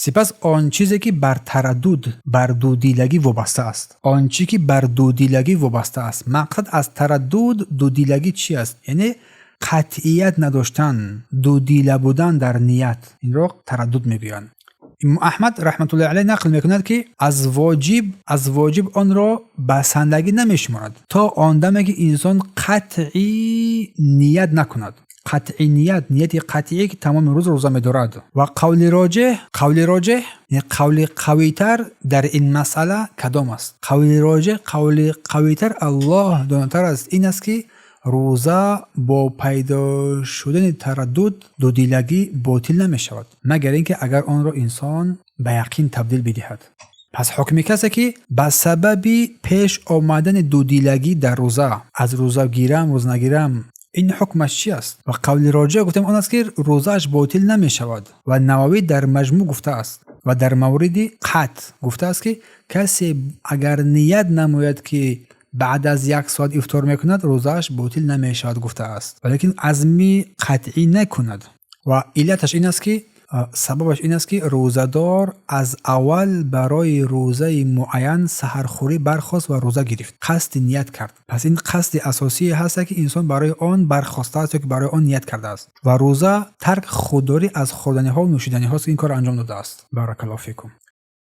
سپس آن چیزی که بر تردد، بر دودیلگی وابسته است. آن چیزی که بر دودیلگی وابسته است. مقصد از تردد، دودیلگی چی است؟ یعنی قطعیت نداشتن، دودیله بودن در نیت. این رو تردد میگویند. امام احمد رحمت الله علیه نقل میکند که از واجب آن را بسندگی نمیشمارد تا آن دمی که انسان قطعی نیت نکند. قطعی نیت قطعی که تمام روز روزه می‌دارد. و قول راجح یعنی قول قوی‌تر در این مسئله کدام است؟ قول راجح، قول قوی‌تر الله داناتر است این است که روزه با پیدا شدن تردد، دودیلگی باطل نمی شود مگر اینکه اگر آن را انسان به یقین تبدیل بدهد. پس حکم کسی که به سبب پیش آمدن دودیلگی در روزه، از روزه گیرم روز نگیرم، این حکمش چی است؟ و قول راجح گفتم آن است که روزهش باطل نمی شود. و نووی در مجموع گفته است و در مورد قطع گفته است که کسی اگر نیت نماید که بعد از 1 ساعت افطار میکند روزهش باطل نمیشود گفته است، ولیکن عزمی قطعی نکند. و علتش این است که سببش این است که روزدار از اول برای روزه معین سحرخوری برخاست و روزه گرفت، قصد نیت کرد. پس این قصد اساسی هست که انسان برای آن برخاسته است یا که برای آن نیت کرده است. و روزه ترک خودداری از خوردنی ها و نوشیدنی هاست که این کار انجام داده است. بارک الله فیکم.